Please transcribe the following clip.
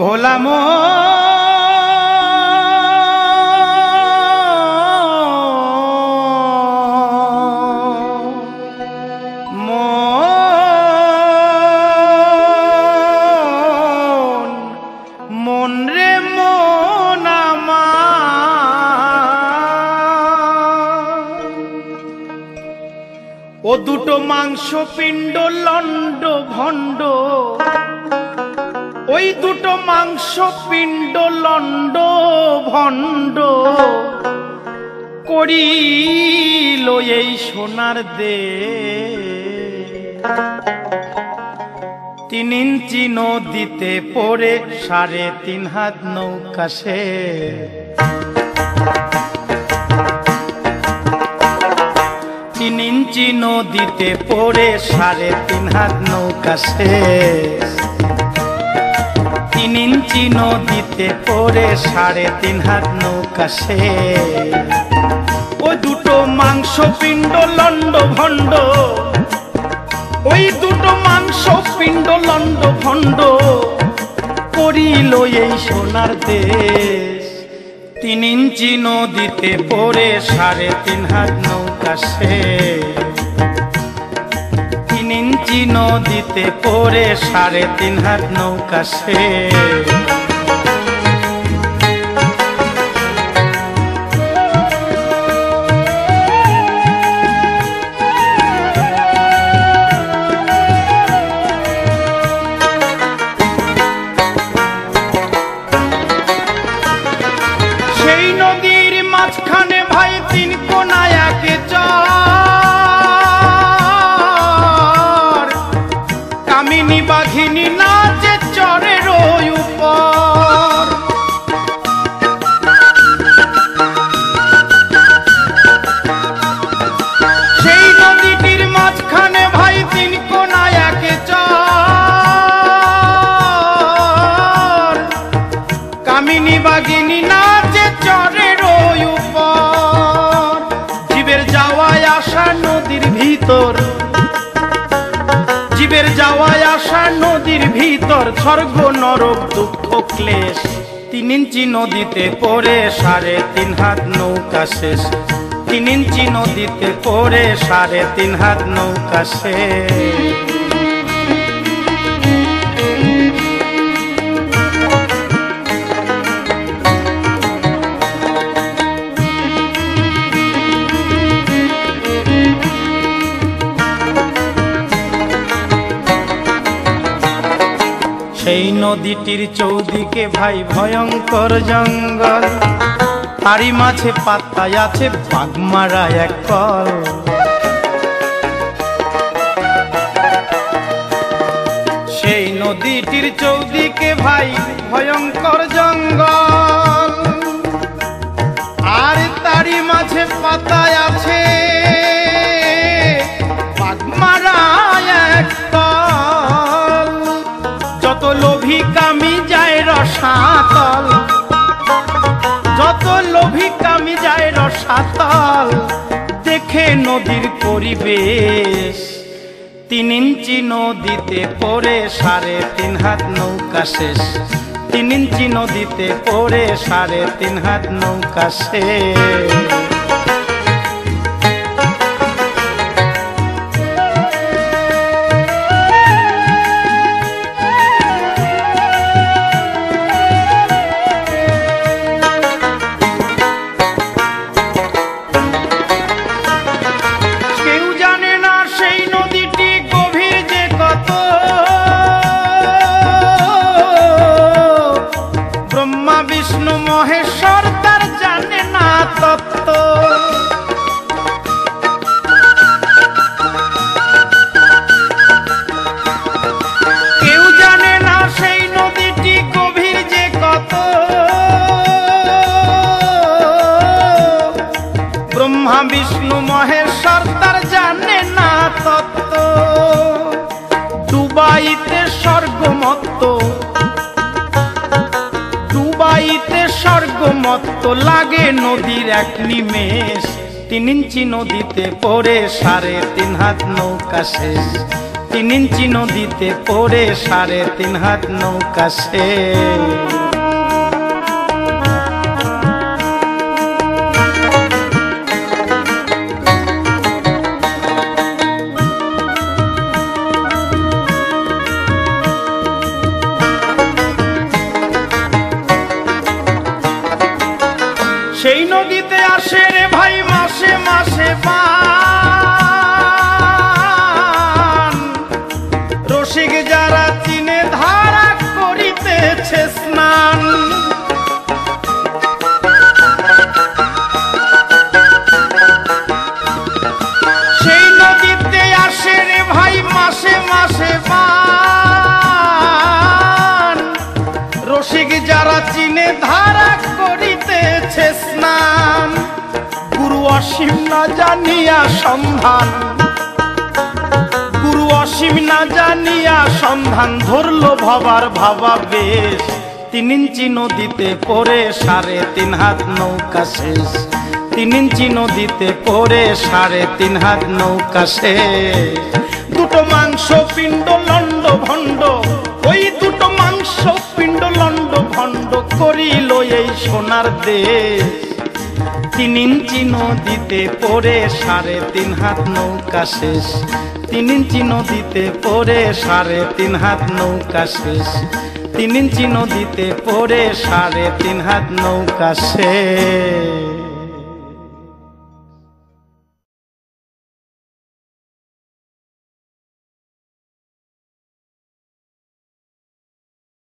ভোলা মন রে মন ও দুটো মাংস পিণ্ড লন্ড ভণ্ড ওই দুটো মাংস পিণ্ড লন্ড ভণ্ড করিল এই সোনার দে 3 ইঞ্চি নদীতে পড়ে 3.5 হাত নৌকা সে 3 ইঞ্চি নদীতে পড়ে 3.5 হাত নৌকা সে 3 ইঞ্চি নদীতে পড়ে 3.5 হাত নৌকা সে ও দুটো মাংস পিণ্ড লন্ড ভণ্ড ওই দুটো মাংস পিণ্ড লন্ড ভণ্ড করিল এই সোনার দেশ 3 ইঞ্চি নদীতে পড়ে 3.5 হাত নৌকা সে 3 ইঞ্চি নদীতে পড়ে 3.5 হাত নৌকা সে মাঝখানে ভাই 3 কোনায় একে চর কামিনী বাঘিনী নাচে চরের উপর সেই নদীটির মাঝখানে ভাই 3 কোনায় একে চর কামিনী বাঘিনী নাচে চরের জীবের যাওয়ায় আসা নদীর ভিতর জীবের যাওয়ায় আসা নদীর ভিতর স্বর্গ নরক দুঃখ ক্লেশ 3 ইঞ্চি নদীতে পড়ে 3.5 হাত নৌকা শেষ 3 ইঞ্চি নদীতে পড়ে 3.5 হাত নৌকা শেষ সেই নদীটির চৌদিকে ভাই ভয়ঙ্কর জঙ্গল তারই মাঝে পাতায় আছে বাঘমারা এক কল সেই নদীটির চৌদিকে ভাই ভয়ঙ্কর জঙ্গল আর তারই মাঝে পাতায় আছে বাঘমারা এক কল যত লোভী কামি যায় রসাতল যত লোভী কামি যায় রসাতল দেখে নদীর পরিবেশ 3 ইঞ্চি নদীতে পড়ে 3.5 হাত নৌকা শেষ 3 ইঞ্চি নদীতে পড়ে 3.5 হাত নৌকা শেষ বিষ্ণু মহেশ্বর তার জানে না তত্ত্ব কেউ জানে না সেই নদীটি গভীর যে কত ব্রহ্মা বিষ্ণু মহেশ্বর তার জানে না তত্ত্ব ডুবাইতে স্বর্গমত্ত স্বর্গমত্ত লাগে নদীর এক নিমেষ 3 ইঞ্চি নদীতে পড়ে 3.5 হাত নৌকা শেষ তিন ইঞ্চি নদীতে পড়ে 3.5 হাত নৌকা সে। সেই নদীতে আসে রে ভাই মাসে মাসে বান, রসিক যারা চিনে ধারা করিতেছে স্নান। সেই নদীতে আসে রে ভাই মাসে মাসে বান, রসিক যারা চিনে ধারা করিতেছে স্নান। গুরু অসীম না জানিয়া সন্ধান, গুরু অসীম না জানিয়া সন্ধান ধরলো ভাবার ভাবা বেশ। 3 ইঞ্চি নদীতে পড়ে 3.5 হাত নৌকা শেষ। 3 ইঞ্চি নদীতে পড়ে 3.5 হাত নৌকা শেষ। দুটো মাংস পিণ্ড লন্ড ভণ্ড, ওই দুটো মাংস পিণ্ড লন্ড ভণ্ড করিল এই সোনার দেশ। 3 ইঞ্চি নদীতে পড়ে 3.5 হাত নৌকা শেষ। 3 ইঞ্চি নদীতে পড়ে 3.5 হাত নৌকা শেষ। 3 ইঞ্চি নদীতে পড়ে 3.5 হাত নৌকা শেষ।